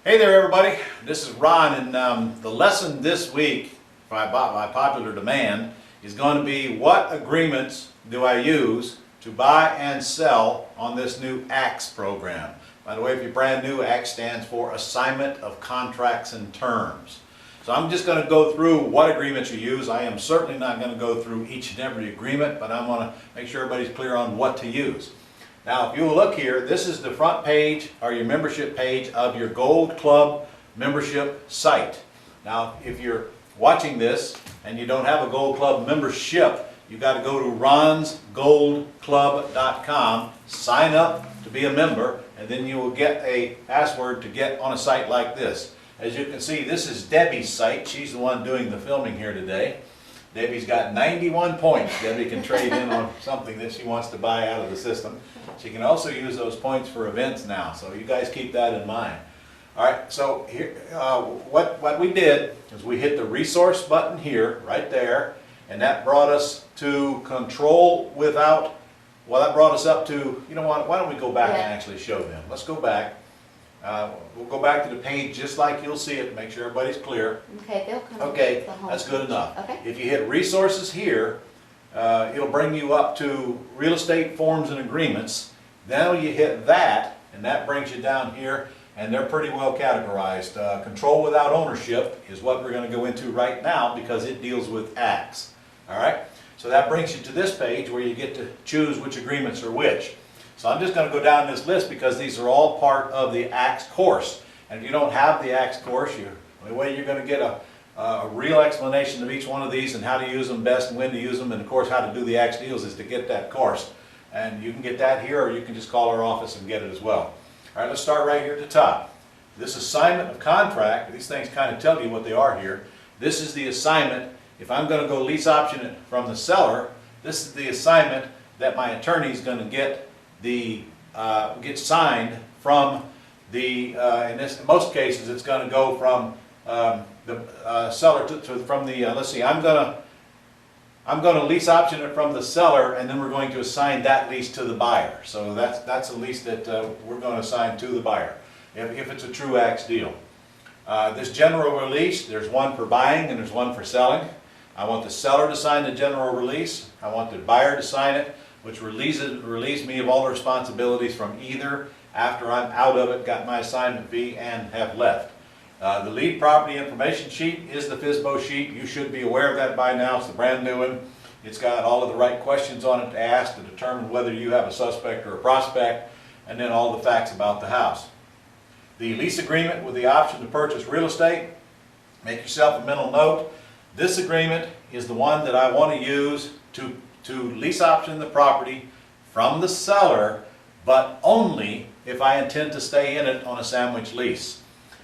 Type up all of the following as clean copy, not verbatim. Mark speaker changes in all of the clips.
Speaker 1: Hey there everybody, this is Ron, and the lesson this week by popular demand is going to be what agreements do I use to buy and sell on this new ACTS program. By the way, if you're brand new, ACTS stands for Assignment of Contracts and Terms. So I'm just going to go through what agreements you use. I am certainly not going to go through each and every agreement, but I want to make sure everybody's clear on what to use. Now, if you will look here, this is the front page or your membership page of your Gold Club membership site. Now, if you're watching this and you don't have a Gold Club membership, you've got to go to ronsgoldclub.com, sign up to be a member, and then you will get a password to get on a site like this. As you can see, this is Debbie's site. She's the one doing the filming here today. Debbie's got 91 points. Debbie can trade in on something that she wants to buy out of the system. She can also use those points for events now, so you guys keep that in mind. All right, so here, what we did is we hit the resource button here, right there, and that brought us to control without, well, that brought us up to, you know what, why don't we go back and actually show them. Let's go back. We'll go back to the page just like you'll see it, make sure everybody's clear.
Speaker 2: Okay, they'll come.
Speaker 1: Okay, that's good enough.
Speaker 2: Okay.
Speaker 1: If you hit resources here, it'll bring you up to real estate forms and agreements. Then you hit that, and that brings you down here, and they're pretty well categorized. Control without ownership is what we're going to go into right now because it deals with ACTS. All right, so that brings you to this page where you get to choose which agreements are which. So I'm just going to go down this list because these are all part of the ACTS course. And if you don't have the ACTS course, the way you're going to get a real explanation of each one of these and how to use them best and when to use them, and of course how to do the ACTS deals is to get that course. And you can get that here, or you can just call our office and get it as well. All right, let's start right here at the top. This assignment of contract, these things kind of tell you what they are here. This is the assignment. If I'm going to go lease option it from the seller, this is the assignment that my attorney is going to get signed from the, in most cases it's going to go from the seller from the, let's see, I'm going to lease option it from the seller, and then we're going to assign that lease to the buyer. So that's a lease that we're going to assign to the buyer if it's a true ACTS deal. This general release, there's one for buying and there's one for selling. I want the seller to sign the general release. I want the buyer to sign it, which relieves me of all the responsibilities from either after I'm out of it, got my assignment fee, and have left. The lead property information sheet is the FSBO sheet. You should be aware of that by now. It's the brand new one. It's got all of the right questions on it to ask to determine whether you have a suspect or a prospect, and then all the facts about the house. The lease agreement with the option to purchase real estate. Make yourself a mental note. This agreement is the one that I want to use to lease option the property from the seller, but only if I intend to stay in it on a sandwich lease.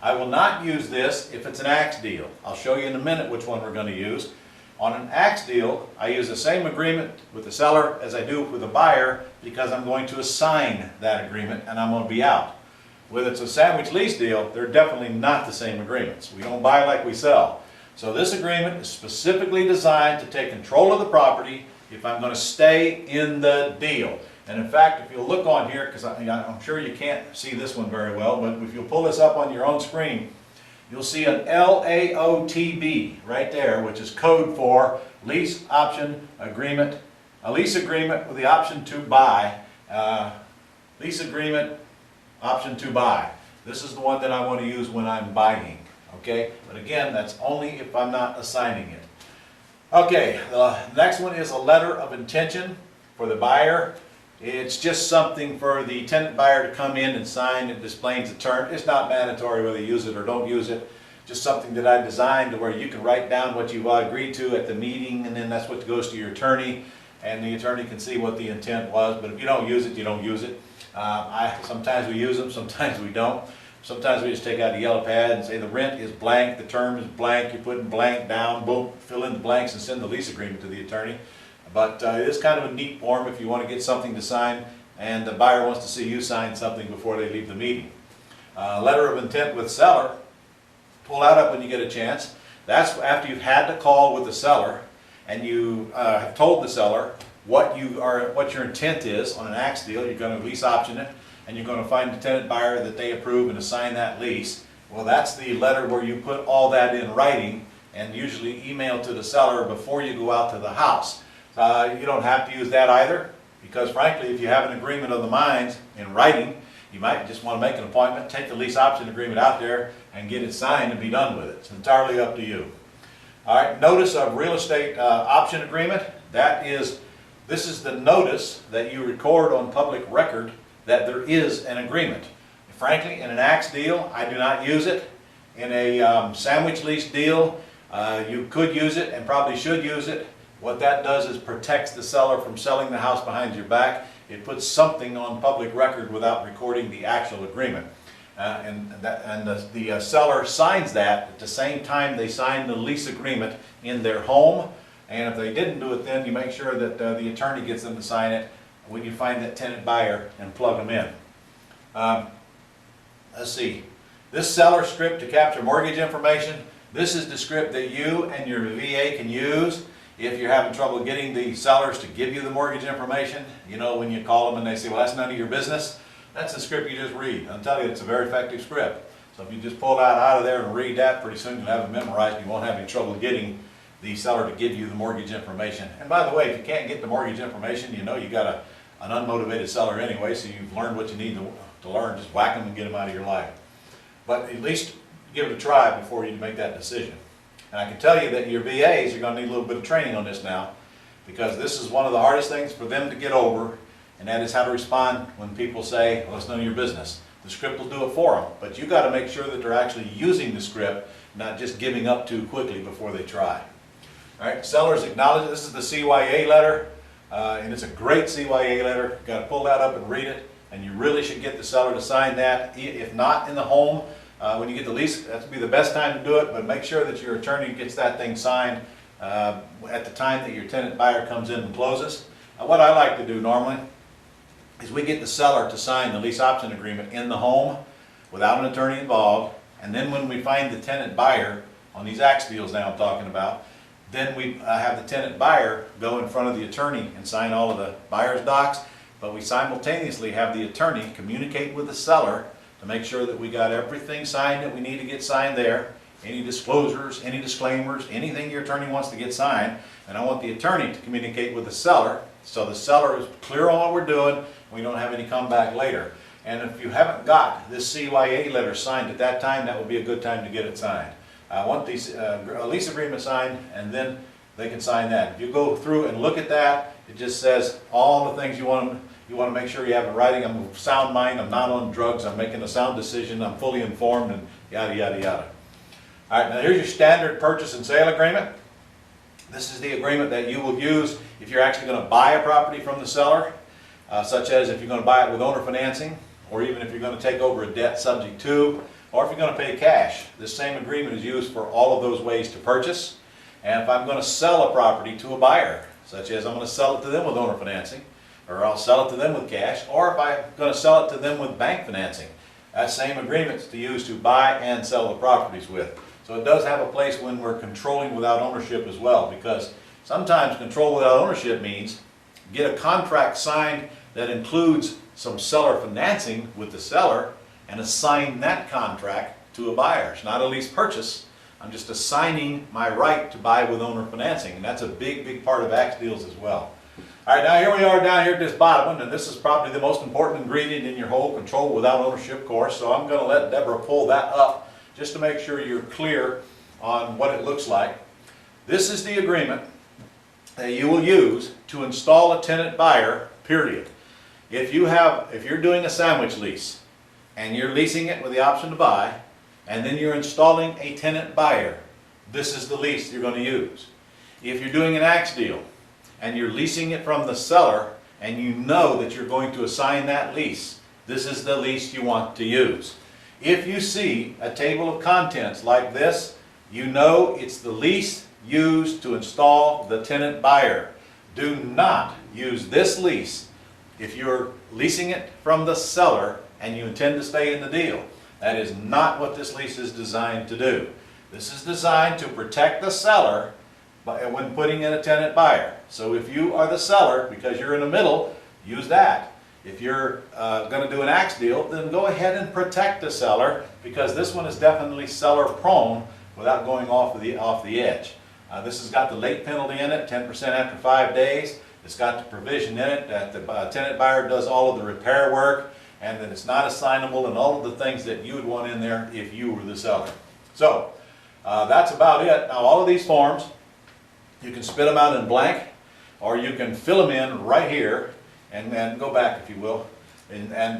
Speaker 1: I will not use this if it's an ACTS deal. I'll show you in a minute which one we're going to use. On an ACTS deal, I use the same agreement with the seller as I do with the buyer because I'm going to assign that agreement and I'm going to be out. Whether it's a sandwich lease deal, they're definitely not the same agreements. We don't buy like we sell. So this agreement is specifically designed to take control of the property if I'm going to stay in the deal. And in fact, if you'll look on here, because I'm sure you can't see this one very well, but if you'll pull this up on your own screen, you'll see an LAOTB right there, which is code for lease option agreement, a lease agreement with the option to buy, lease agreement option to buy. This is the one that I want to use when I'm buying, okay? But again, that's only if I'm not assigning it. Okay, the next one is a letter of intention for the buyer. It's just something for the tenant buyer to come in and sign. It displays the term. It's not mandatory whether you use it or don't use it. Just something that I designed to where you can write down what you've agreed to at the meeting, and then that's what goes to your attorney, and the attorney can see what the intent was. But if you don't use it, you don't use it. Sometimes we use them, sometimes we don't. Sometimes we just take out a yellow pad and say the rent is blank, the term is blank, you put blank down, boom, fill in the blanks and send the lease agreement to the attorney. But it is kind of a neat form if you want to get something to sign and the buyer wants to see you sign something before they leave the meeting. Letter of intent with seller, pull that up when you get a chance. That's after you've had the call with the seller and you have told the seller what your intent is on an ACTS deal. You're going to lease option it, and you're going to find the tenant buyer that they approve and assign that lease. Well, that's the letter where you put all that in writing and usually email to the seller before you go out to the house. You don't have to use that either, because frankly, if you have an agreement of the minds in writing, you might just want to make an appointment, take the lease option agreement out there and get it signed and be done with it. It's entirely up to you. All right, notice of real estate option agreement. This is the notice that you record on public record that there is an agreement. Frankly, in an axe deal, I do not use it. In a sandwich lease deal, you could use it and probably should use it. What that does is protects the seller from selling the house behind your back. It puts something on public record without recording the actual agreement. The seller signs that at the same time they sign the lease agreement in their home. And if they didn't do it then, you make sure that the attorney gets them to sign it when you find that tenant buyer and plug them in. Let's see. This seller script to capture mortgage information, this is the script that you and your VA can use if you're having trouble getting the sellers to give you the mortgage information. You know, when you call them and they say, well, that's none of your business, that's the script you just read. I'll tell you, it's a very effective script. So if you just pull that out of there and read that, pretty soon you'll have it memorized and you won't have any trouble getting the seller to give you the mortgage information. And by the way, if you can't get the mortgage information, you know you got an unmotivated seller anyway, so you've learned what you need to learn. Just whack them and get them out of your life. But at least give it a try before you make that decision. And I can tell you that your VAs are going to need a little bit of training on this now, because this is one of the hardest things for them to get over, and that is how to respond when people say, well, it's none of your business. The script will do it for them, but you've got to make sure that they're actually using the script, not just giving up too quickly before they try. All right, sellers acknowledge, this is the CYA letter, and it's a great CYA letter. You've got to pull that up and read it, and you really should get the seller to sign that. If not in the home, when you get the lease, that would be the best time to do it, but make sure that your attorney gets that thing signed at the time that your tenant buyer comes in and closes. What I like to do normally is we get the seller to sign the lease option agreement in the home without an attorney involved, and then when we find the tenant buyer on these axe deals now I'm talking about, then we have the tenant buyer go in front of the attorney and sign all of the buyer's docs, but we simultaneously have the attorney communicate with the seller to make sure that we got everything signed that we need to get signed there. Any disclosures, any disclaimers, anything your attorney wants to get signed. And I want the attorney to communicate with the seller so the seller is clear on what we're doing and we don't have any comeback later. And if you haven't got this CYA letter signed at that time, that would be a good time to get it signed. I want these lease agreement signed, and then they can sign that. If you go through and look at that, it just says all the things you want to make sure you have in writing. I'm of sound mind, I'm not on drugs, I'm making a sound decision, I'm fully informed, and yada, yada, yada. All right, now here's your standard purchase and sale agreement. This is the agreement that you will use if you're actually going to buy a property from the seller, such as if you're going to buy it with owner financing, or even if you're going to take over a debt subject to, or if you're going to pay cash. This same agreement is used for all of those ways to purchase. And if I'm going to sell a property to a buyer, such as I'm going to sell it to them with owner financing, or I'll sell it to them with cash, or if I'm going to sell it to them with bank financing, that same agreement is to use to buy and sell the properties with. So it does have a place when we're controlling without ownership as well, because sometimes control without ownership means get a contract signed that includes some seller financing with the seller and assign that contract to a buyer. It's not a lease purchase. I'm just assigning my right to buy with owner financing, and that's a big, big part of axe deals as well. All right, now here we are down here at this bottom one, and this is probably the most important ingredient in your whole control without ownership course, so I'm going to let Deborah pull that up just to make sure you're clear on what it looks like. This is the agreement that you will use to install a tenant buyer, period. If you're doing a sandwich lease and you're leasing it with the option to buy, and then you're installing a tenant buyer, this is the lease you're going to use. If you're doing an axe deal and you're leasing it from the seller and you know that you're going to assign that lease, this is the lease you want to use. If you see a table of contents like this, you know it's the lease used to install the tenant buyer. Do not use this lease if you're leasing it from the seller and you intend to stay in the deal. That is not what this lease is designed to do. This is designed to protect the seller when putting in a tenant buyer. So if you are the seller, because you're in the middle, use that. If you're going to do an axe deal, then go ahead and protect the seller, because this one is definitely seller prone without going off the edge. This has got the late penalty in it, 10% after 5 days. It's got the provision in it that the tenant buyer does all of the repair work, and that it's not assignable, and all of the things that you would want in there if you were the seller. So that's about it. Now, all of these forms, you can spit them out in blank, or you can fill them in right here, and then go back, if you will, and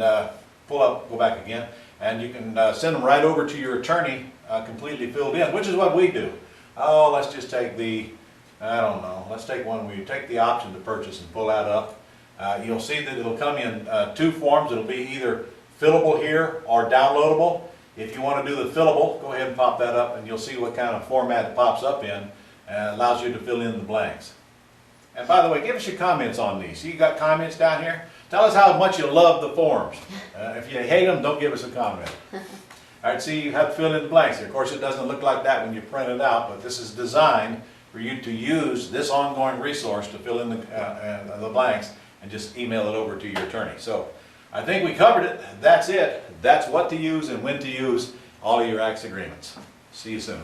Speaker 1: pull up, go back again, and you can send them right over to your attorney completely filled in, which is what we do. Oh, let's just take the, I don't know, let's take one where you take the option to purchase and pull that up. You'll see that it'll come in two forms. It'll be either fillable here or downloadable. If you want to do the fillable, go ahead and pop that up, and you'll see what kind of format it pops up in, and allows you to fill in the blanks. And by the way, give us your comments on these. See, you got comments down here? Tell us how much you love the forms. If you hate them, don't give us a comment. All right, see, you have to fill in the blanks. Of course, it doesn't look like that when you print it out, but this is designed for you to use this ongoing resource to fill in the blanks and just email it over to your attorney. So I think we covered it. That's it. That's what to use and when to use all of your axe agreements. See you soon.